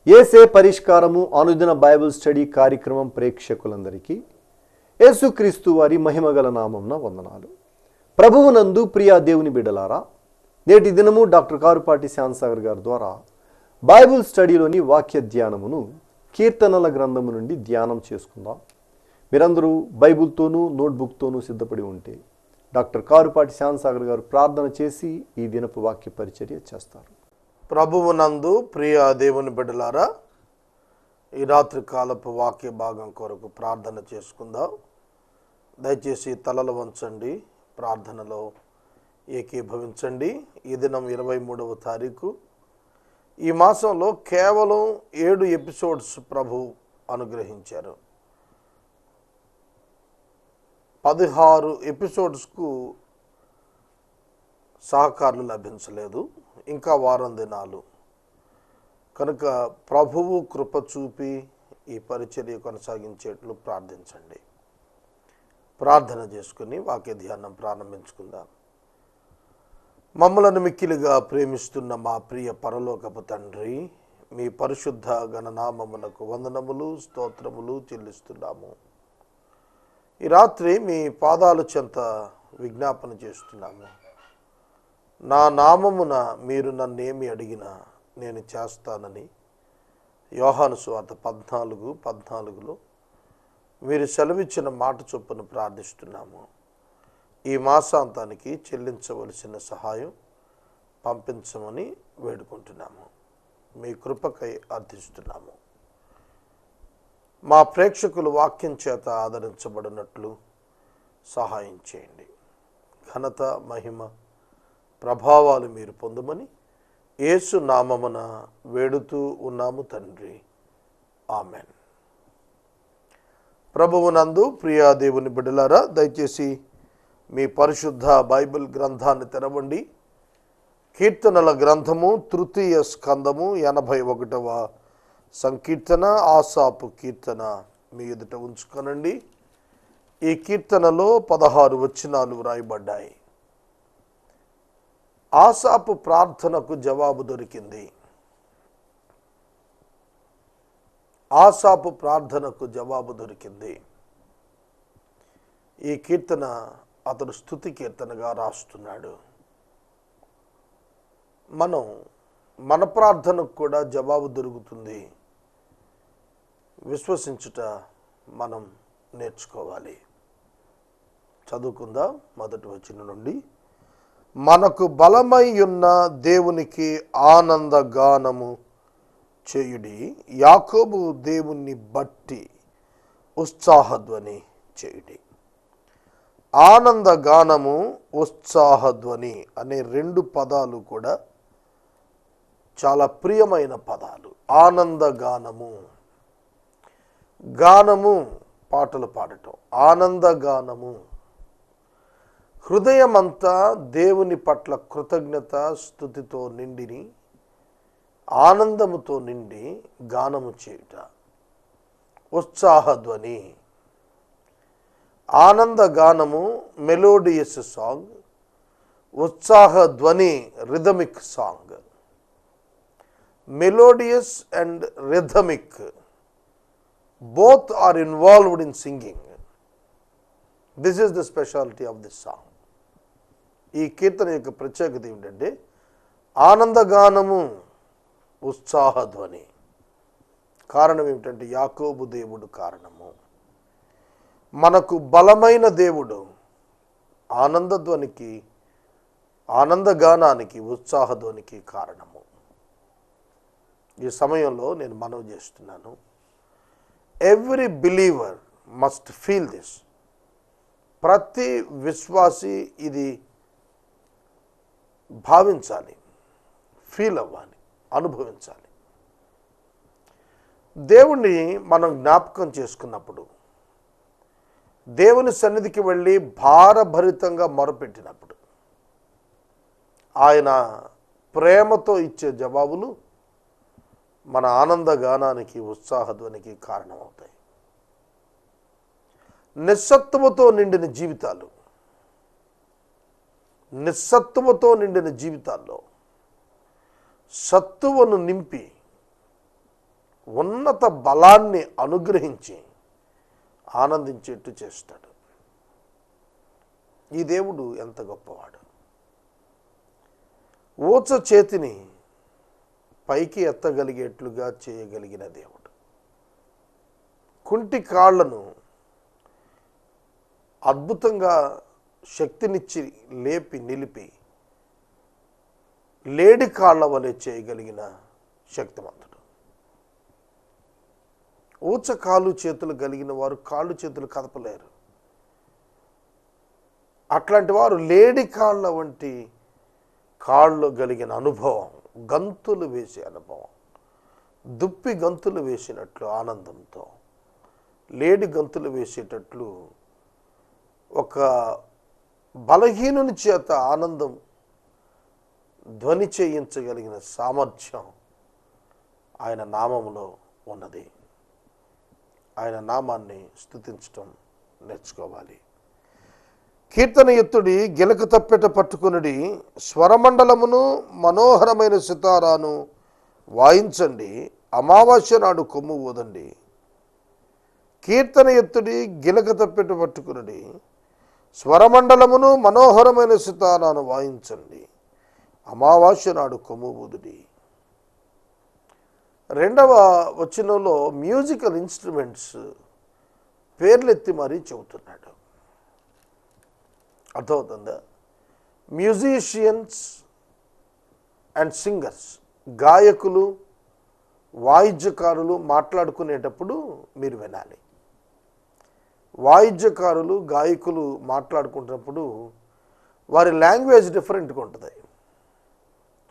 యేసే పరిష్కారము అనుదిన Bible study కార్యక్రమం ప్రేక్షకులందరికీ యేసుక్రీస్తు వారి మహిమగల నామమున వందనాలు. ప్రభువునందు ప్రియా దేవుని బిడ్డలారా, నేటి దినము డాక్టర్ కారుపాటి శ్యాన్సాగర్ గారి ద్వారా బైబిల్ స్టడీలోని వాక్య ధ్యానమును కీర్తనల గ్రంథము నుండి ధ్యానం చేసుకుందాం. మీరందరూ బైబిల్తోనూ నోట్బుక్తోనూ సిద్ధపడి ఉంటే డాక్టర్ కారుపాటి శ్యాన్సాగర్ గారు ప్రార్థన చేసి ఈ దినపు వాక్య పరిచర్య చేస్తారు. ప్రభువునందు ప్రియ దేవుని బిడ్డలారా, ఈ రాత్రి కాలపు వాక్య భాగం కొరకు ప్రార్థన చేసుకుందాం. దయచేసి తలలు వంచండి, ప్రార్థనలో ఏకీభవించండి. ఈ దినం 23వ తారీఖు. ఈ మాసంలో కేవలం 7 ఎపిసోడ్స్ ప్రభు అనుగ్రహించారు. 16 ఎపిసోడ్స్కు సహకారులు లభించలేదు, ఇంకా వారం దినాలు కనుక ప్రభువు కృప చూపి ఈ పరిచర్య కొనసాగించేట్లు ప్రార్థించండి. ప్రార్థన చేసుకుని వాక్య ధ్యానం ప్రారంభించుకుందాం. మమ్మలను మిక్కిలిగా ప్రేమిస్తున్న మా ప్రియ పరలోకపు తండ్రి, మీ పరిశుద్ధ గణనామమునకు వందనములు స్తోత్రములు చెల్లిస్తున్నాము. ఈ రాత్రి మీ పాదాల చెంత విజ్ఞాపన చేస్తున్నాము. నా నామమున మీరు నన్నేమి అడిగినా నేను చేస్తానని యోహాను సువార్త 14:14లో మీరు సెలవిచ్చిన మాట చొప్పున ప్రార్థిస్తున్నాము. ఈ మాసాంతానికి చెల్లించవలసిన సహాయం పంపించమని వేడుకుంటున్నాము. మీ కృపకై అర్థిస్తున్నాము. మా ప్రేక్షకులు వాక్యం చేత ఆదరించబడినట్లు సహాయం చేయండి. ఘనత మహిమ ప్రభావాలు మీరు పొందమని యేసు నామమున వేడుతూ ఉన్నాము తండ్రి, ఆమెన్. ప్రభువునందు ప్రియా దేవుని బిడ్డలారా, దయచేసి మీ పరిశుద్ధ బైబిల్ గ్రంథాన్ని తెరవండి. కీర్తనల గ్రంథము 3వ స్కందము 81వ సంకీర్తన, ఆసాపు కీర్తన మీ ఎదుట ఉంచుకొనండి. ఈ కీర్తనలో 16 వచనాలు వ్రాయబడ్డాయి. ఆసాపు ప్రార్థనకు జవాబు దొరికింది. ఆసాపు ప్రార్థనకు జవాబు దొరికింది. ఈ కీర్తన అతడు స్తుతి కీర్తనగా రాస్తున్నాడు. మన ప్రార్థనకు కూడా జవాబు దొరుకుతుంది విశ్వసించుట మనం నేర్చుకోవాలి. చదువుకుందాం. మొదటి వచనం నుండి. మనకు బలమై ఉన్న దేవునికి ఆనందగానము చేయుడి, యాకోబు దేవుని బట్టి ఉత్సాహధ్వని చేయుడి. ఆనందగానము, ఉత్సాహధ్వని అనే 2 పదాలు కూడా చాలా ప్రియమైన పదాలు. ఆనందగానము, గానము పాటలు పాడటం, ఆనందగానము. హృదయమంతా దేవుని పట్ల కృతజ్ఞత స్తుతితో నిండిని, ఆనందముతో నిండి గానము చేయుట. ఉత్సాహధ్వని, ఆనందగానము మెలోడియస్ సాంగ్, ఉత్సాహధ్వని rhythmic song. Melodious and rhythmic both are involved in singing. This is the specialty of this song. ఈ కీర్తన యొక్క ప్రత్యేకత ఏమిటంటే ఆనందగానము, ఉత్సాహధ్వని. కారణం ఏమిటంటే యాకోబు దేవుడు కారణము. మనకు బలమైన దేవుడు ఆనందధ్వనికి, ఆనందగానానికి, ఉత్సాహధ్వనికి కారణము. ఈ సమయంలో నేను మనవి చేస్తున్నాను, every believer must feel this. ప్రతి విశ్వాసి ఇది భావించాలి, ఫీల్ అవ్వాలి, అనుభవించాలి. దేవుణ్ణి మనం జ్ఞాపకం చేసుకున్నప్పుడు, దేవుని సన్నిధికి వెళ్ళి భారభరితంగా మొరపెట్టినప్పుడు ఆయన ప్రేమతో ఇచ్చే జవాబులు మన ఆనందగానానికి, ఉత్సాహధ్వనికి కారణమవుతాయి. నిస్సత్తువతో నిండిన జీవితాలు, నిస్సత్తువతో నిండిన జీవితాల్లో సత్తువను నింపి ఉన్నత బలాన్ని అనుగ్రహించి ఆనందించేట్టు చేస్తాడు. ఈ దేవుడు ఎంత గొప్పవాడు. ఊచ చేతిని పైకి ఎత్తగలిగేట్లుగా చేయగలిగిన దేవుడు. కుంటి కాళ్లను అద్భుతంగా శక్తినిచ్చి లేపి నిలిపి లేడి కాళ్ల వలె చేయగలిగిన శక్తిమంతుడు. ఊచ కాళ్ళు చేతులు కలిగిన వారు కాళ్ళు చేతులు కదపలేరు. అట్లాంటి వారు లేడి కాళ్ళ వంటి కాళ్ళు కలిగిన అనుభవం, గంతులు వేసే అనుభవం, దుప్పి గంతులు వేసినట్లు ఆనందంతో లేడి గంతులు వేసేటట్లు ఒక బలహీనుని చేత ఆనందం ధ్వని చేయించగలిగిన సామర్థ్యం ఆయన నామములో ఉన్నది. ఆయన నామాన్ని స్తుతించటం నేర్చుకోవాలి. కీర్తనయుత్తుడి గిలక తప్పెట పట్టుకునుడి, స్వరమండలమును మనోహరమైన సితారాను వాయించండి, అమావాస్య నాడు కొమ్ము ఊదండి. కీర్తనయుత్తుడి గిలక తప్పెట పట్టుకునుడి, స్వరమండలమును మనోహరమైన సితారాను వాయించండి, అమావాస్య నాడు కొమ్ము ఊదుడి. రెండవ వచనంలో మ్యూజికల్ ఇన్స్ట్రుమెంట్స్ పేర్లెత్తి మరీ చెబుతున్నాడు. అర్థమవుతుందా? మ్యూజిషియన్స్ అండ్ సింగర్స్, గాయకులు వాయిద్యకారులు మాట్లాడుకునేటప్పుడు మీరు వినాలి. వాయిద్యకారులు గాయకులు మాట్లాడుకునేటప్పుడు వారి లాంగ్వేజ్ డిఫరెంట్గా ఉంటుంది.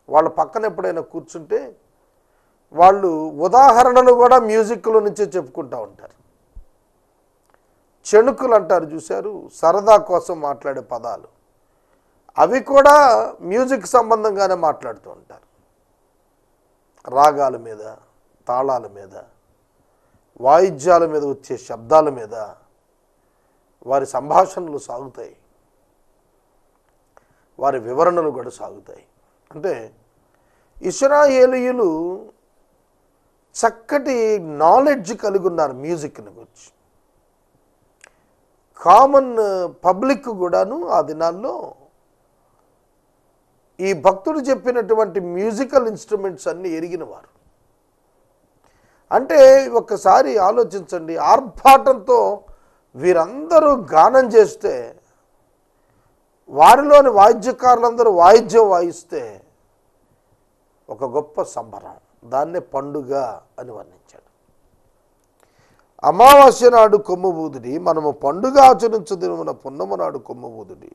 వాళ్ళ పక్కన ఎప్పుడైనా కూర్చుంటే వాళ్ళు ఉదాహరణలు కూడా మ్యూజిక్లో నుంచే చెప్పుకుంటూ ఉంటారు. చెణుకులు అంటారు చూశారు, సరదా కోసం మాట్లాడే పదాలు, అవి కూడా మ్యూజిక్ సంబంధంగానే మాట్లాడుతూ ఉంటారు. రాగాల మీద, తాళాల మీద, వాయిద్యాల మీద వచ్చే శబ్దాల మీద వారి సంభాషణలు సాగుతాయి, వారి వివరణలు కూడా సాగుతాయి. అంటే ఇశ్రాయేలీయులు చక్కటి నాలెడ్జ్ కలిగి ఉన్నారు మ్యూజిక్ని గురించి. కామన్ పబ్లిక్ కూడాను ఆ దినాల్లో ఈ భక్తుడు చెప్పినటువంటి మ్యూజికల్ ఇన్స్ట్రుమెంట్స్ అన్నీ ఎరిగినవారు. అంటే ఒక్కసారి ఆలోచించండి, ఆర్భాటంతో వీరందరూ గానం చేస్తే, వారిలోని వాయిద్యకారులందరూ వాయిద్యం వాయిస్తే ఒక గొప్ప సంబరం. దాన్నే పండుగ అని వర్ణించాడు. అమావాస్య నాడు కొమ్ము ఊదుడి, మనము పండుగ ఆచరించు దినమున పున్నమ నాడు కొమ్ము ఊదుడి,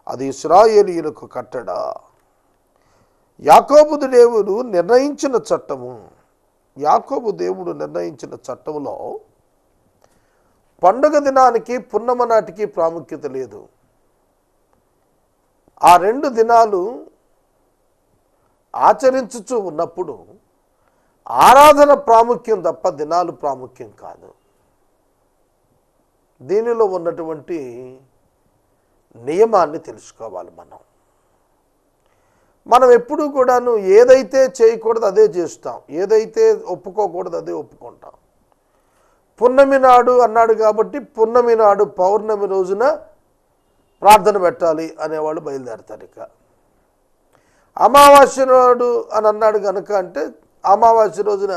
అది ఇశ్రాయేలీయులకు కట్టడ. యాకోబు దేవుడు నిర్ణయించిన చట్టము, యాకోబు దేవుడు నిర్ణయించిన చట్టములో పండుగ దినానికి పున్నమ నాటికి ప్రాముఖ్యత లేదు. ఆ రెండు దినాలు ఆచరించుచూ ఉన్నప్పుడు ఆరాధన ప్రాముఖ్యం తప్ప దినాలు ప్రాముఖ్యం కాదు. దీనిలో ఉన్నటువంటి నియమాన్ని తెలుసుకోవాలి. మనం ఎప్పుడూ కూడాను ఏదైతే చేయకూడదు అదే చేస్తాం, ఏదైతే ఒప్పుకోకూడదు అదే ఒప్పుకుంటాం. పున్నమి నాడు అన్నాడు కాబట్టి పున్నమి నాడు పౌర్ణమి రోజున ప్రార్థన పెట్టాలి అనేవాళ్ళు బయలుదేరతారు. ఇక అమావాస్య నాడు అని అన్నాడు కనుక అంటే అమావాస్య రోజున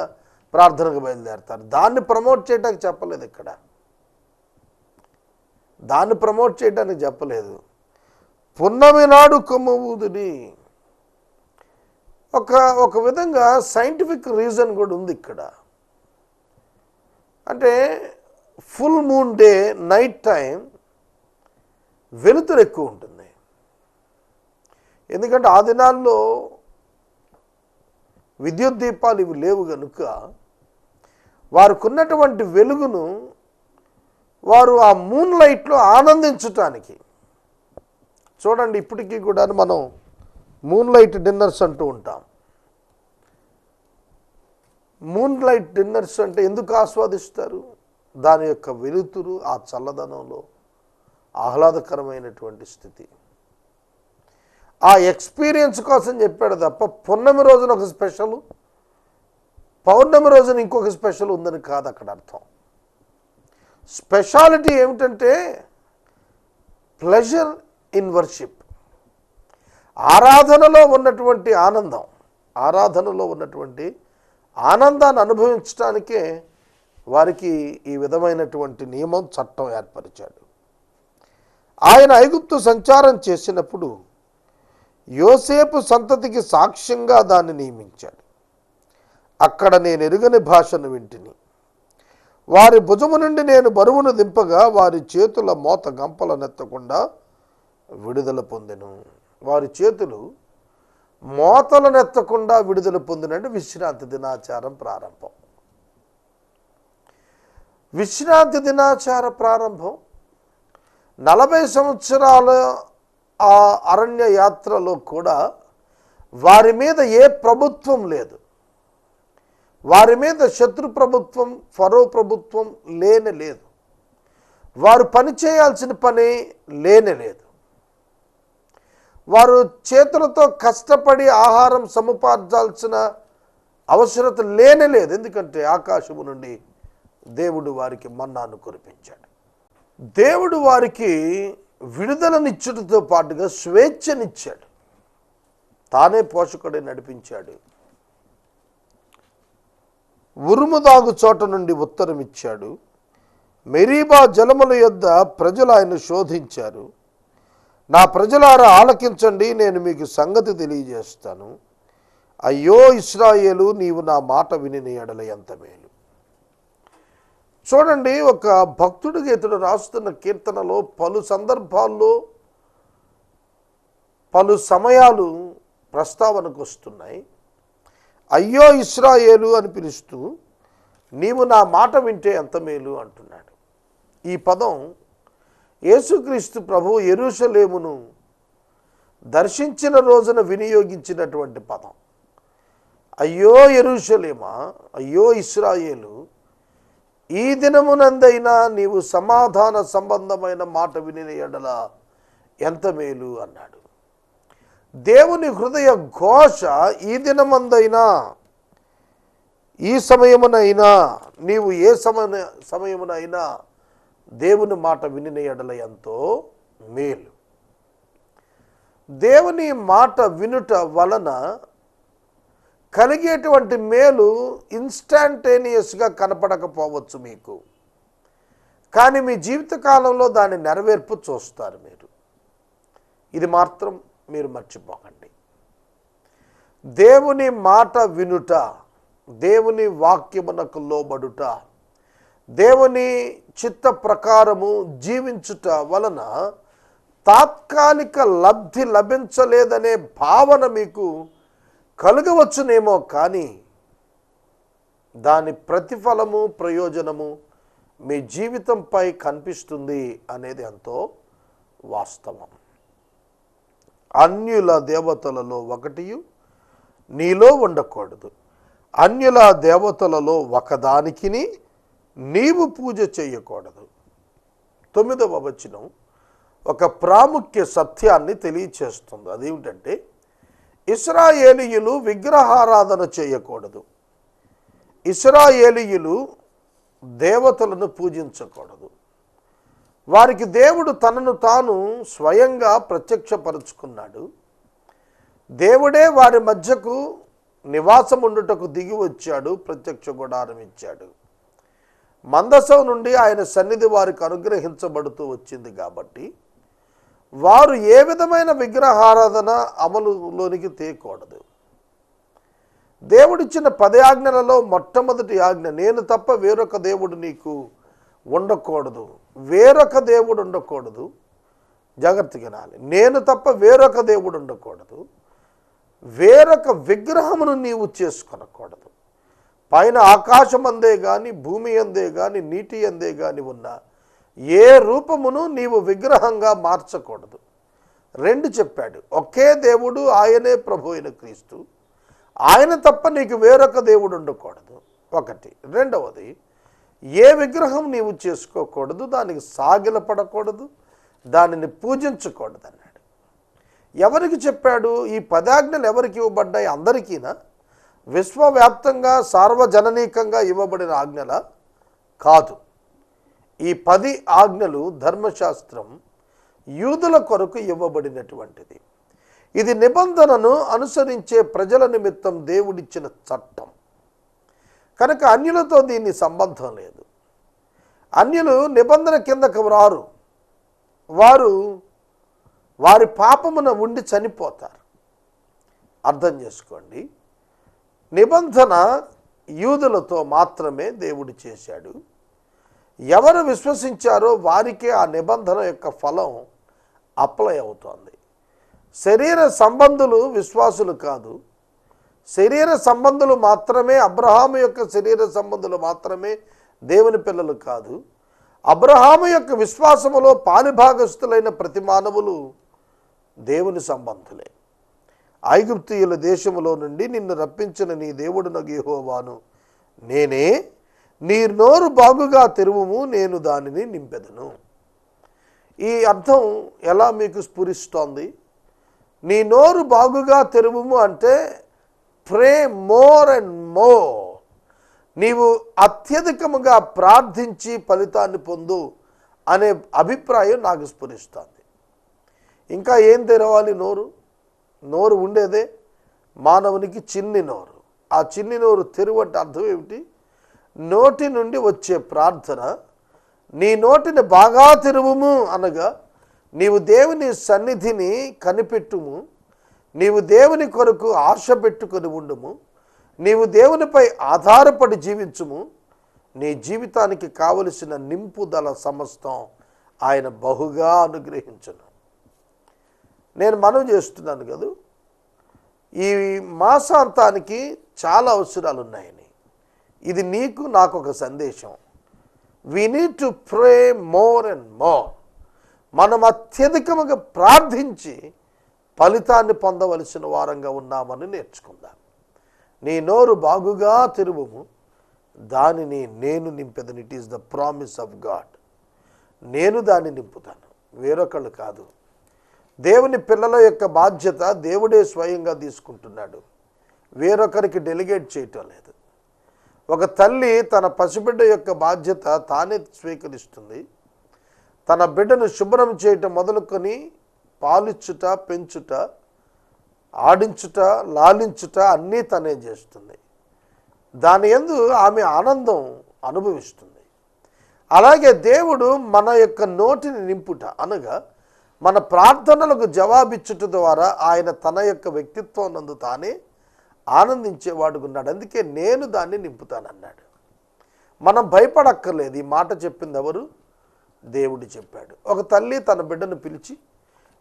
ప్రార్థనకు బయలుదేరతారు. దాన్ని ప్రమోట్ చేయడానికి చెప్పలేదు ఇక్కడ, దాన్ని ప్రమోట్ చేయడానికి చెప్పలేదు. పున్నమి నాడు కొమ్ము ఊదుడి, ఒక విధంగా సైంటిఫిక్ రీజన్ కూడా ఉంది ఇక్కడ. అంటే full moon day night time వెలుతురు ఎక్కువ ఉంటుంది. ఎందుకంటే ఆ దినాల్లో విద్యుత్ దీపాలు ఇవి లేవు కనుక వారికి ఉన్నటువంటి వెలుగును వారు ఆ మూన్ లైట్లో ఆనందించటానికి, చూడండి ఇప్పటికీ కూడా మనం మూన్ లైట్ డిన్నర్స్ అంటూ ఉంటాం. మూన్ లైట్ డిన్నర్స్ అంటే ఎందుకు ఆస్వాదిస్తారు? దాని యొక్క వెలుతురు, ఆ చల్లదనంలో ఆహ్లాదకరమైనటువంటి స్థితి, ఆ ఎక్స్పీరియన్స్ కోసం చెప్పాడు తప్ప పున్నమి రోజున ఒక స్పెషల్, పౌర్ణమి రోజున ఇంకొక స్పెషల్ ఉందని కాదు అక్కడ అర్థం. స్పెషాలిటీ ఏమిటంటే ప్లెజర్ ఇన్ వర్షిప్, ఆరాధనలో ఉన్నటువంటి ఆనందం, ఆరాధనలో ఉన్నటువంటి ఆనందాన్ని అనుభవించడానికే వారికి ఈ విధమైనటువంటి నియమం, చట్టం ఏర్పరిచాడు. ఆయన ఐగుప్తు సంచారం చేసినప్పుడు యోసేపు సంతతికి సాక్ష్యంగా దాన్ని నియమించాడు. అక్కడ నేను ఎరుగని భాషను వింటిని. వారి భుజము నుండి నేను బరువును దింపగా వారి చేతుల మోత గంపలనెత్తకుండా విడుదల పొందెను. వారి చేతులు మోతలనెత్తకుండా విడుదల పొందినంటే విశ్రాంతి దినాచారం ప్రారంభం. విశ్రాంతి దినాచార ప్రారంభం 40 సంవత్సరాల ఆ అరణ్య యాత్రలో కూడా వారి మీద ఏ ప్రభుత్వం లేదు. వారి మీద శత్రు ప్రభుత్వం, ఫరో ప్రభుత్వం లేదు. వారు పని చేయాల్సిన పని లేదు. వారు చేతులతో కష్టపడి ఆహారం సముపార్చాల్సిన అవసరత లేదు. ఎందుకంటే ఆకాశము నుండి దేవుడు వారికి మన్నాను కురిపించాడు. దేవుడు వారికి విడుదలనిచ్చుటతో పాటుగా స్వేచ్ఛనిచ్చాడు. తానే పోషకుడే నడిపించాడు. ఉరుము దాగు చోట నుండి ఉత్తరం ఇచ్చాడు. మెరీబా జలముల యొద్ద ప్రజలు ఆయన శోధించారు. నా ప్రజలారా ఆలకించండి, నేను మీకు సంగతి తెలియజేస్తాను. అయ్యో ఇశ్రాయేలు, నీవు నా మాట విని ఎడల ఎంత మేలు. చూడండి, ఒక భక్తుడికి ఇతడు రాస్తున్న కీర్తనలో పలు సందర్భాల్లో పలు సమయాలు ప్రస్తావనకు వస్తున్నాయి. అయ్యో ఇశ్రాయేలు అని పిలుస్తూ నీవు నా మాట వింటే ఎంత మేలు అంటున్నాడు. ఈ పదం యేసుక్రీస్తు ప్రభువు యెరూషలేమును దర్శించిన రోజున వినియోగించినటువంటి పదం. అయ్యో యెరూషలేమా, అయ్యో ఇశ్రాయేలు, ఈ దినమునందైనా నీవు సమాధాన సంబంధమైన మాట విని ఎడల ఎంత మేలు అన్నాడు. దేవుని హృదయ ఘోష ఈ దినమందైనా, ఈ సమయమునైనా, నీవు ఏ సమయమునైనా దేవుని మాట విని ఎడల ఎంతో మేలు. దేవుని మాట వినుట వలన కలిగేటువంటి మేలు ఇన్స్టాంటేనియస్గా కనపడకపోవచ్చు మీకు, కానీ మీ జీవితకాలంలో దాని నెరవేర్పు చూస్తారు మీరు. ఇది మాత్రం మీరు మర్చిపోకండి. దేవుని మాట వినుట, దేవుని వాక్యమునకు లోబడుట, దేవుని చిత్త ప్రకారము జీవించుట వలన తాత్కాలిక లబ్ధి లభించలేదనే భావన మీకు కలగవచ్చునేమో, కానీ దాని ప్రతిఫలము, ప్రయోజనము మీ జీవితంపై కనిపిస్తుంది అనేది ఎంతో వాస్తవం. అన్యుల దేవతలలో ఒకటియు నీలో ఉండకూడదు. అన్యుల దేవతలలో ఒకదానికిని నీవు పూజ చేయకూడదు. 9వ వచనం ఒక ప్రాముఖ్య సత్యాన్ని తెలియచేస్తుంది. అదేమిటంటే ఇశ్రాయేలీయులు విగ్రహారాధన చేయకూడదు. ఇశ్రాయేలీయులు దేవతలను పూజించకూడదు. వారికి దేవుడు తనను తాను స్వయంగా ప్రత్యక్షపరుచుకున్నాడు. దేవుడే వారి మధ్యకు నివాసముండుటకు దిగి వచ్చాడు, ప్రత్యక్ష గుడారం ఇచ్చాడు. మందసం నుండి ఆయన సన్నిధి వారికి అనుగ్రహించబడుతూ వచ్చింది కాబట్టి వారు ఏ విధమైన విగ్రహారాధన అమలులోనికి తేకూడదు. దేవుడిచ్చిన 10 ఆజ్ఞలలో మొట్టమొదటి ఆజ్ఞ, నేను తప్ప వేరొక దేవుడు నీకు ఉండకూడదు. వేరొక దేవుడు ఉండకూడదు. జాగ్రత్తగా వినాలి. నేను తప్ప వేరొక దేవుడు ఉండకూడదు. వేరొక విగ్రహమును నీవు చేసుకొనకూడదు. పైన ఆకాశం అందే కానీ, భూమి అందే కానీ, నీటి అందే కానీ ఉన్న ఏ రూపమును నీవు విగ్రహంగా మార్చకూడదు. 2 చెప్పాడు. ఒకే దేవుడు, ఆయనే ప్రభు అయిన క్రీస్తు. ఆయన తప్ప నీకు వేరొక దేవుడు ఉండకూడదు. 1. రెండవది, ఏ విగ్రహం నీవు చేసుకోకూడదు, దానికి సాగిలపడకూడదు, దానిని పూజించకూడదు అన్నాడు. ఎవరికి చెప్పాడు? ఈ 10 ఆజ్ఞలు ఎవరికి ఇవ్వబడ్డాయి? అందరికీనా? విశ్వవ్యాప్తంగా సార్వజననీకంగా ఇవ్వబడిన ఆజ్ఞల కాదు. ఈ 10 ఆజ్ఞలు ధర్మశాస్త్రం యూదుల కొరకు ఇవ్వబడినటువంటిది. ఇది నిబంధనను అనుసరించే ప్రజల నిమిత్తం దేవుడిచ్చిన చట్టం కనుక అన్యులతో దీన్ని సంబంధం లేదు. అన్యులు నిబంధన కిందకు రారు, వారు వారి పాపమున ఉండి చనిపోతారు. అర్థం చేసుకోండి, నిబంధన యూదులతో మాత్రమే దేవుడు చేశాడు. ఎవరు విశ్వసించారో వారికే ఆ నిబంధన యొక్క ఫలం అప్లై అవుతోంది. శరీర సంబంధులు విశ్వాసులు కాదు, శరీర సంబంధులు మాత్రమే, అబ్రహాము యొక్క శరీర సంబంధులు మాత్రమే దేవుని పిల్లలు కాదు. అబ్రహాము యొక్క విశ్వాసములో పాలిభాగస్తులైన ప్రతి మానవులు దేవుని సంబంధులే. ఐగుప్తీయుల దేశములో నుండి నిన్ను రప్పించిన నీ దేవుడునగు యెహోవాను నేనే, నీ నోరు బాగుగా తెరువుము, నేను దానిని నింపెదను. ఈ అర్థం ఎలా మీకు స్ఫురిస్తోంది? నీ నోరు బాగుగా తెరువుము అంటే ప్రే మోర్ అండ్ మోర్, నీవు అత్యధికముగా ప్రార్థించి ఫలితాన్ని పొందు అనే అభిప్రాయం నాకు స్ఫురిస్తోంది. ఇంకా ఏం తెరవాలి? నోరు ఉండేదే మానవునికి చిన్ని నోరు. ఆ చిన్ని నోరు తెరువంటే అర్థం ఏమిటి? నోటి నుండి వచ్చే ప్రార్థన. నీ నోటిని బాగా తెరువుము అనగా నీవు దేవుని సన్నిధిని కనిపెట్టుము, నీవు దేవుని కొరకు ఆశ పెట్టుకొని ఉండుము, నీవు దేవునిపై ఆధారపడి జీవించుము. నీ జీవితానికి కావలసిన నింపుదల సమస్తం ఆయన బహుగా అనుగ్రహించును. నేను మనవి చేస్తున్నాను కదా, ఈ మాసాంతానికి చాలా అవసరాలు ఉన్నాయని. ఇది నీకు నాకు ఒక సందేశం. We need to pray more and more. మనం అత్యధికముగా ప్రార్థించి ఫలితాన్ని పొందవలసిన వారంగా ఉన్నామని నేర్చుకుందాం. నీ నోరు బాగుగా తెరువుము, దానిని నేను నింపెదను. It is the promise of God. నేను దాన్ని నింపుతాను, వేరొకళ్ళు కాదు. దేవుని పిల్లల యొక్క బాధ్యత దేవుడే స్వయంగా తీసుకుంటున్నాడు, వేరొకరికి డెలిగేట్ చేయటం లేదు. ఒక తల్లి తన పసిబిడ్డ యొక్క బాధ్యత తానే స్వీకరిస్తుంది. తన బిడ్డను శుభ్రం చేయటం మొదలుకొని పాలిచ్చుట, పెంచుట, ఆడించుట, లాలించుట అన్నీ తనే చేస్తుంది. దాని యందు ఆమె ఆనందం అనుభవిస్తుంది. అలాగే దేవుడు మన యొక్క నోటిని నింపుట అనగా మన ప్రార్థనలకు జవాబిచ్చుట ద్వారా ఆయన తన యొక్క వ్యక్తిత్వం నందు తానే ఆనందించేవాడుకున్నాడు. అందుకే నేను దాన్ని నింపుతానన్నాడు. మనం భయపడక్కర్లేదు. ఈ మాట చెప్పింది ఎవరు? దేవుడు చెప్పాడు. ఒక తల్లి తన బిడ్డను పిలిచి,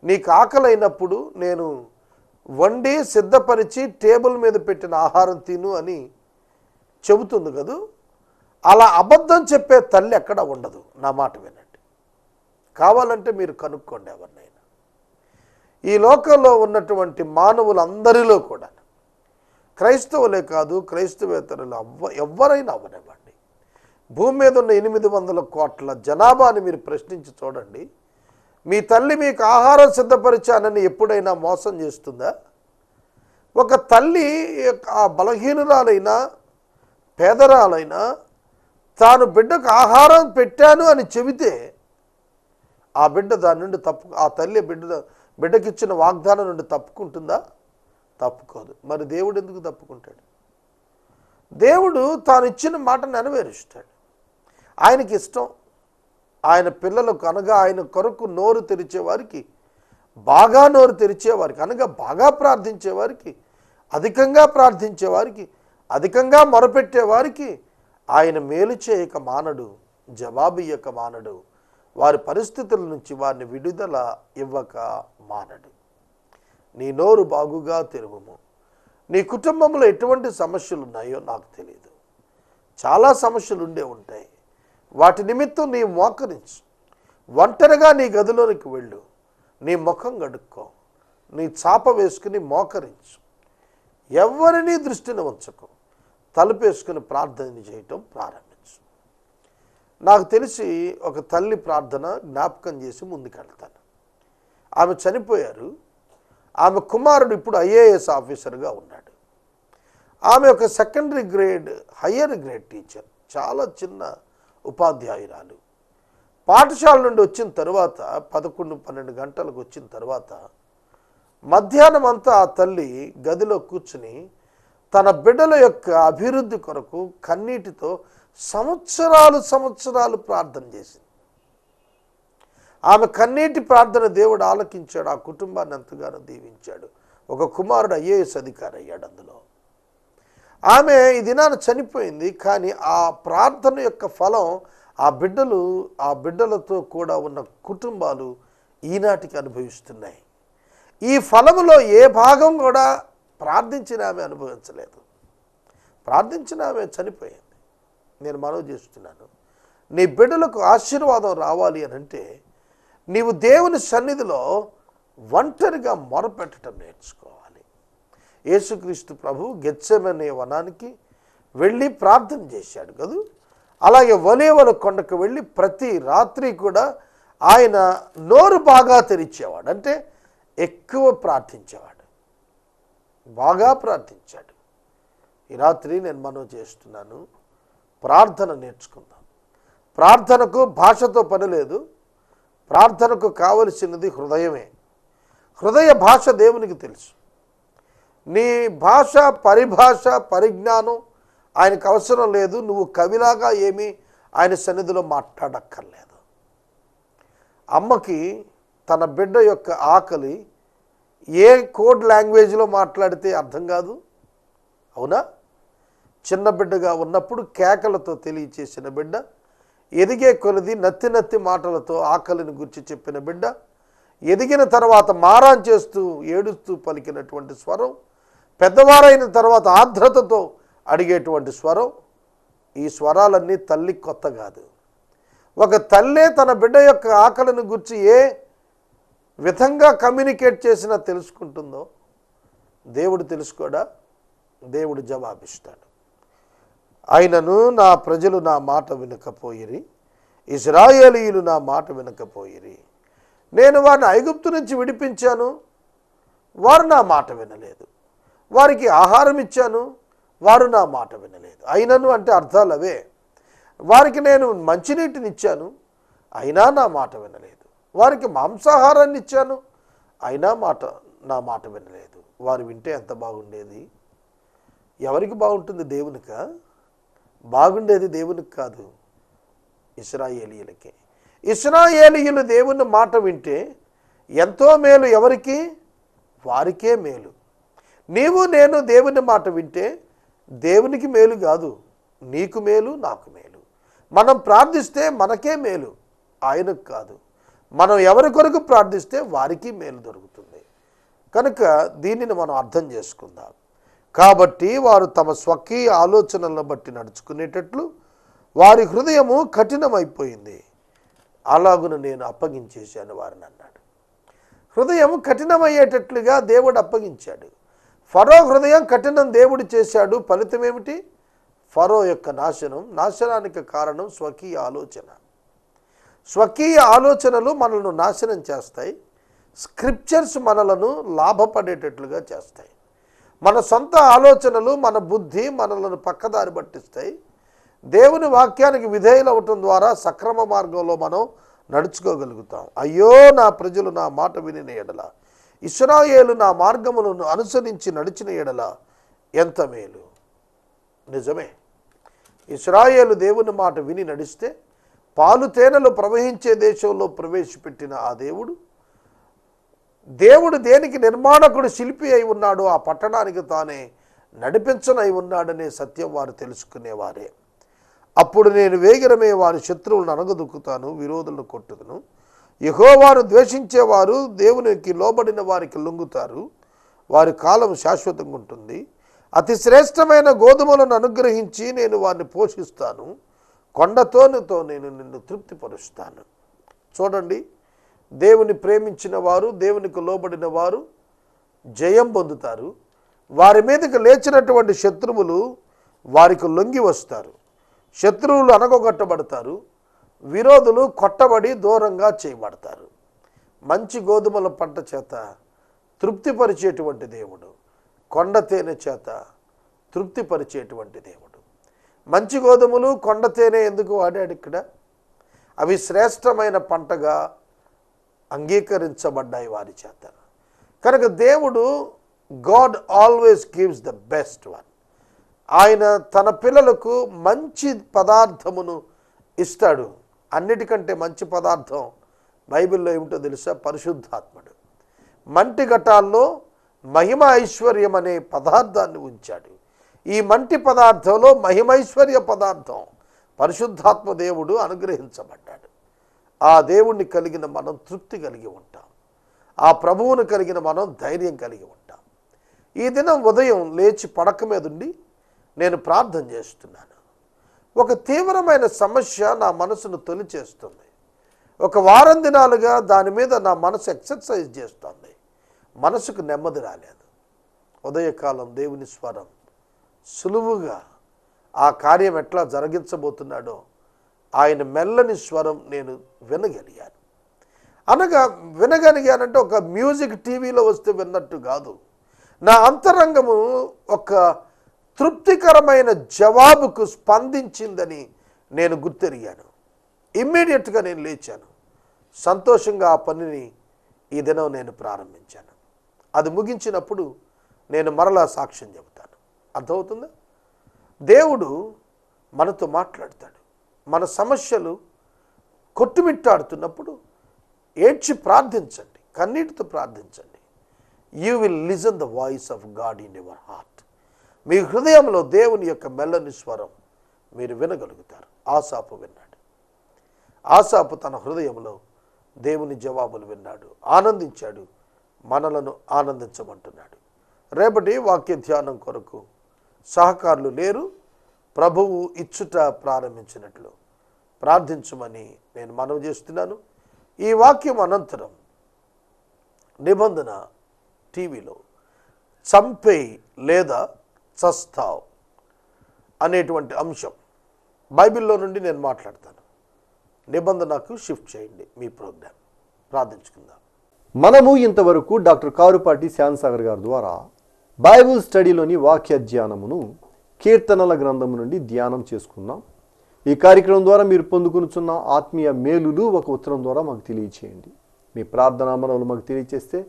నీకు ఆకలైనప్పుడు నేను వండి సిద్ధపరిచి టేబుల్ మీద పెట్టిన ఆహారం తిను అని చెబుతుంది కదూ. అలా అబద్ధం చెప్పే తల్లి ఎక్కడ ఉండదు. నా మాట వినండి, కావాలంటే మీరు కనుక్కోండి ఎవరినైనా. ఈ లోకంలో ఉన్నటువంటి మానవులందరిలో కూడా, క్రైస్తవులే కాదు క్రైస్తవేతరులు ఎవరైనా అవనివ్వండి, భూమి మీద ఉన్న 800 కోట్ల జనాభాని మీరు ప్రశ్నించి చూడండి. మీ తల్లి మీకు ఆహారం సిద్ధపరిచానని ఎప్పుడైనా మోసం చేస్తుందా? ఒక తల్లి ఆ బలహీనురాలైనా పేదరాలైనా తాను బిడ్డకు ఆహారం పెట్టాను అని చెబితే ఆ బిడ్డ దాని నుండి ఆ తల్లి బిడ్డకిచ్చిన వాగ్దానం నుండి తప్పుకుంటుందా? తప్పుకోదు. మరి దేవుడు ఎందుకు తప్పుకుంటాడు? దేవుడు తాను ఇచ్చిన మాట నెరవేరుస్తాడు. ఆయనకి ఇష్టం. ఆయన పిల్లలకు అనగా ఆయన కొరకు నోరు తెరిచేవారికి, బాగా నోరు తెరిచేవారికి అనగా బాగా ప్రార్థించేవారికి, అధికంగా ప్రార్థించేవారికి, అధికంగా మొరపెట్టేవారికి ఆయన మేలు చేయక మానడు, జవాబు ఇయ్యక మానడు, వారి పరిస్థితుల నుంచి వారిని విడుదల ఇవ్వక మానడు. నీ నోరు బాగుగా తెరువుము. నీ కుటుంబంలో ఎటువంటి సమస్యలు ఉన్నాయో నాకు తెలియదు. చాలా సమస్యలు ఉండే ఉంటాయి. వాటి నిమిత్తం నీ మోకరించు. ఒంటరిగా నీ గదిలోనికి వెళ్ళు, నీ ముఖం కడుక్కో, నీ చాప వేసుకుని మోకరించు. ఎవరినీ దృష్టిని ఉంచకు. తలుపేసుకుని ప్రార్థన చేయటం ప్రారంభించు. నాకు తెలిసి ఒక తల్లి ప్రార్థన జ్ఞాపకం చేసి ముందుకెళ్తాను. ఆమె చనిపోయారు. ఆమె కుమారుడు ఇప్పుడు IAS ఆఫీసర్గా ఉన్నాడు. ఆమె ఒక secondary grade higher grade teacher, చాలా చిన్న ఉపాధ్యాయురాలు. పాఠశాల నుండి వచ్చిన తర్వాత 11-12 గంటలకు వచ్చిన తర్వాత మధ్యాహ్నం అంతా ఆ తల్లి గదిలో కూర్చుని తన బిడ్డల యొక్క అభివృద్ధి కొరకు కన్నీటితో సంవత్సరాలు ప్రార్థన చేసింది. ఆమె కన్నీటి ప్రార్థన దేవుడు ఆలకించాడు, ఆ కుటుంబాన్ని ఎంతగానో దీవించాడు. ఒక కుమారుడు IAS అధికారి అయ్యాడు అందులో. ఆమె ఈ దినాన చనిపోయింది, కానీ ఆ ప్రార్థన యొక్క ఫలం ఆ బిడ్డలతో కూడా ఉన్న కుటుంబాలు ఈనాటికి అనుభవిస్తున్నాయి. ఈ ఫలములో ఏ భాగం కూడా ప్రార్థించిన ఆమె అనుభవించలేదు. ప్రార్థించిన ఆమె చనిపోయింది. నేను మనవి చేస్తున్నాను, నీ బిడ్డలకు ఆశీర్వాదం రావాలి అని అంటే నీవు దేవుని సన్నిధిలో ఒంటరిగా మొరపెట్టడం నేర్చుకోవాలి. యేసుక్రీస్తు ప్రభు గెత్సెమనే వనానికి వెళ్ళి ప్రార్థన చేశాడు కదా. అలాగే ఒలీవల కొండకు వెళ్ళి ప్రతి రాత్రి కూడా ఆయన నోరు బాగా తెరిచేవాడు, అంటే ఎక్కువ ప్రార్థించేవాడు, బాగా ప్రార్థించాడు. ఈ రాత్రి నేను మనవి చేస్తున్నాను, ప్రార్థన నేర్చుకుందాం. ప్రార్థనకు భాషతో పని లేదు, ప్రార్థనకు కావలసినది హృదయమే. హృదయ భాష దేవునికి తెలుసు. నీ భాష పరిభాష పరిజ్ఞానం ఆయనకు అవసరం లేదు. నువ్వు కవిలాగా ఏమీ ఆయన సన్నిధిలో మాట్లాడక్కర్లేదు. అమ్మకి తన బిడ్డ యొక్క ఆకలి ఏ కోడ్ లాంగ్వేజ్లో మాట్లాడితే అర్థం కాదు, అవునా? చిన్న బిడ్డగా ఉన్నప్పుడు కేకలతో తెలియచేసిన బిడ్డ, ఎదిగే కొలది నత్తి మాటలతో ఆకలిని గురించి చెప్పిన బిడ్డ, ఎదిగిన తర్వాత మారాన్ చేస్తూ ఏడుస్తూ పలికినటువంటి స్వరం, పెద్దవారైన తర్వాత ఆర్ద్రతతో అడిగేటువంటి స్వరం, ఈ స్వరాలన్నీ తల్లికి కొత్త కాదు. ఒక తల్లే తన బిడ్డ యొక్క ఆకలిని గురించి ఏ విధంగా కమ్యూనికేట్ చేసినా తెలుసుకుంటుందో దేవుడు తెలుసుకోడా? దేవుడు జవాబిస్తాడు. అయినను నా ప్రజలు నా మాట వినకపోయిరి, ఇశ్రాయేలీయులు నా మాట వినకపోయిరి. నేను వారిని ఐగుప్తు నుంచి విడిపించాను, వారు నా మాట వినలేదు. వారికి ఆహారం ఇచ్చాను, వారు నా మాట వినలేదు. అయినను అంటే అర్థాలు అవే. వారికి నేను మంచినీటిని ఇచ్చాను, అయినా నా మాట వినలేదు. వారికి మాంసాహారాన్ని ఇచ్చాను, అయినా నా మాట వినలేదు. వారు వింటే ఎంత బాగుండేది. ఎవరికి బాగుంటుంది? దేవునికా? బాగుండేది దేవునికి కాదు, ఇశ్రాయేలీయులకే. ఇశ్రాయేలీయులు దేవుని మాట వింటే ఎంతో మేలు. ఎవరికి? వారికే మేలు. నీవు నేను దేవుని మాట వింటే దేవునికి మేలు కాదు, నీకు మేలు, నాకు మేలు. మనం ప్రార్థిస్తే మనకే మేలు, ఆయనకు కాదు. మనం ఎవరి కొరకు ప్రార్థిస్తే వారికి మేలు దొరుకుతుంది. కనుక దీనిని మనం అర్థం చేసుకుందాం. కాబట్టి వారు తమ స్వకీయ ఆలోచనలను బట్టి నడుచుకునేటట్లు వారి హృదయము కఠినమైపోయింది, అలాగున నేను అప్పగించేశాను వారిని అన్నాడు. హృదయం కఠినమయ్యేటట్లుగా దేవుడు అప్పగించాడు. ఫరో హృదయం కఠినం దేవుడు చేశాడు. ఫలితం ఏమిటి? ఫరో యొక్క నాశనానికి కారణం స్వకీయ ఆలోచన. స్వకీయ ఆలోచనలు మనల్ని నాశనం చేస్తాయి. స్క్రిప్చర్స్ మనలను లాభపడేటట్లుగా చేస్తాయి. మన సొంత ఆలోచనలు, మన బుద్ధి మనలను పక్కదారి పట్టిస్తాయి. దేవుని వాక్యానికి విధేయులవటం ద్వారా సక్రమ మార్గంలో మనం నడుచుకోగలుగుతాం. అయ్యో నా ప్రజలు నా మాట వినిన ఎడల, ఇశ్రాయేలు నా మార్గములను అనుసరించి నడిచిన ఎడల ఎంత మేలు. నిజమే, ఇశ్రాయేలు దేవుని మాట విని నడిస్తే పాలు తేనెలు ప్రవహించే దేశంలో ప్రవేశపెట్టిన ఆ దేవుడు దేనికి నిర్మాణకుడు శిల్పి అయి ఉన్నాడో ఆ పట్టణానికి తానే నడిపించనై ఉన్నాడనే సత్యం వారు తెలుసుకునేవారే. అప్పుడు నేను వేగిరమే వారి శత్రువులను అనగదొక్కుతాను, విరోధులను కొట్టుదును. యెహోవాను ద్వేషించేవారు దేవునికి లోబడిన వారికి లొంగుతారు, వారి కాలం శాశ్వతంగా ఉంటుంది. అతి శ్రేష్టమైన గోధుమలను అనుగ్రహించి నేను వారిని పోషిస్తాను, కొండతోనుతో నేను నిన్ను తృప్తిపరుస్తాను. చూడండి, దేవుని ప్రేమించిన వారు, దేవునికి లోబడిన వారు జయం పొందుతారు. వారి మీదకి లేచినటువంటి శత్రువులు వారికి లొంగి వస్తారు. శత్రువులు అనగొట్టబడతారు, విరోధులు కొట్టబడి దూరంగా చేయబడతారు. మంచి గోధుమల పంట చేత తృప్తిపరిచేటువంటి దేవుడు కొండ తేనె చేత తృప్తిపరిచేటువంటి దేవుడు. మంచి గోధుమలు కొండ తేనె ఎందుకు వాడాడు ఇక్కడ? అవి శ్రేష్టమైన పంటగా అంగీకరించబడ్డాయి వారి చేత. కనుక దేవుడు God always gives the best one. ఆయన తన పిల్లలకు మంచి పదార్థమును ఇస్తాడు. అన్నిటికంటే మంచి పదార్థం బైబిల్లో ఏమిటో తెలుసా? పరిశుద్ధాత్ముడు. మంటి ఘటాల్లో మహిమ ఐశ్వర్యం అనే పదార్థాన్ని ఉంచాడు. ఈ మంటి పదార్థంలో మహిమైశ్వర్య పదార్థం పరిశుద్ధాత్మ దేవుడు అనుగ్రహించబడ్డాడు. ఆ దేవుణ్ణి కలిగిన మనం తృప్తి కలిగి ఉంటాం. ఆ ప్రభువును కలిగిన మనం ధైర్యం కలిగి ఉంటాం. ఈ దినం ఉదయం లేచి పడక మీద ఉండి నేను ప్రార్థన చేస్తున్నాను. ఒక తీవ్రమైన సమస్య నా మనసును తొలిచేస్తుంది. ఒక వారం దినాలుగా దాని మీద నా మనసు ఎక్సర్సైజ్ చేస్తుంది. మనసుకు నెమ్మది రాలేదు. ఉదయకాలం దేవుని స్వరం సులువుగా ఆ కార్యం ఎట్లా జరిగించబోతున్నాడో ఆయన మెల్లని స్వరం నేను వినగలిగాను. అనగా వినగలిగానంటే ఒక మ్యూజిక్ టీవీలో వస్తే విన్నట్టు కాదు. నా అంతరంగము ఒక తృప్తికరమైన జవాబుకు స్పందించిందని నేను గుర్తెరిగాను. ఇమ్మీడియట్గా నేను లేచాను. సంతోషంగా ఆ పనిని ఈ దినం నేను ప్రారంభించాను. అది ముగించినప్పుడు నేను మరలా సాక్ష్యం చెబుతాను. అర్థమవుతుందా? దేవుడు మనతో మాట్లాడతాడు. మన సమస్యలు కొట్టుమిట్టాడుతున్నప్పుడు ఏడ్చి ప్రార్థించండి, కన్నీటితో ప్రార్థించండి. You will listen the voice of God in your heart. మీ హృదయంలో దేవుని యొక్క మెల్లని స్వరం మీరు వినగలుగుతారు. ఆసాపు విన్నాడు. ఆసాపు తన హృదయంలో దేవుని జవాబులు విన్నాడు, ఆనందించాడు. మనలను ఆనందించమంటున్నాడు. రేపటి వాక్య ధ్యానం కొరకు సహకారులు లేరు. ప్రభువు ఇచ్చుట ప్రారంభించినట్లు ప్రార్థించమని నేను మనవి చేస్తున్నాను. ఈ వాక్యం అనంతరం నిబంధన టీవీలో చంపేయి లేదా చస్తావ్ అనేటువంటి అంశం బైబిల్లో నుండి నేను మాట్లాడతాను. నిబంధనకు షిఫ్ట్ చేయండి మీ ప్రోగ్రాం. ప్రార్థించుకుందాం. మనము ఇంతవరకు డాక్టర్ కారుపాటి శ్యాన్సాగర్ గారి ద్వారా బైబిల్ స్టడీలోని వాక్య ధ్యానమును కీర్తనల గ్రంథము నుండి ధ్యానం చేసుకున్నాం. ఈ కార్యక్రమం ద్వారా మీరు పొందుకునుచున్న ఆత్మీయ మేలులు ఒక ఉత్తరం ద్వారా మాకు తెలియచేయండి. మీ ప్రార్థనా మనవులు మాకు తెలియచేస్తే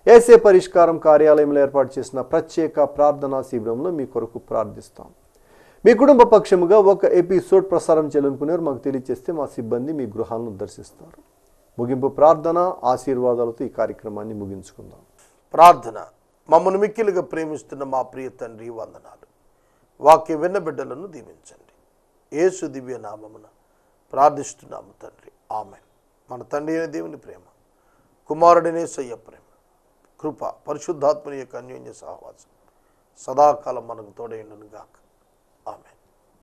ఏసే పరిష్కారం కార్యాలయంలో ఏర్పాటు చేసిన ప్రత్యేక ప్రార్థనా శిబిరంలో మీ కొరకు ప్రార్థిస్తాం. మీ కుటుంబ పక్షముగా ఒక ఎపిసోడ్ ప్రసారం చేయాలనుకునేవారు మాకు తెలియచేస్తే మా సిబ్బంది మీ గృహాలను దర్శిస్తారు. ముగింపు ప్రార్థన ఆశీర్వాదాలతో ఈ కార్యక్రమాన్ని ముగించుకుందాం. ప్రార్థన. మమ్మల్ని మిక్కిలుగా ప్రేమిస్తున్న మా ప్రియ తండ్రి, వందనాలు. వాక్య విన్న బిడ్డలను దీవించండి. యేసు దివ్య నామమున ప్రార్థిస్తున్నాము తండ్రి. ఆమేన్. మన తండ్రి అయిన దేవుని ప్రేమ, కుమారుడినే యేసయ్య ప్రేమ, కృప, పరిశుద్ధాత్మని యొక్క అన్యోన్య సహవాసం సదాకాలం మనకు తోడైండును గాక.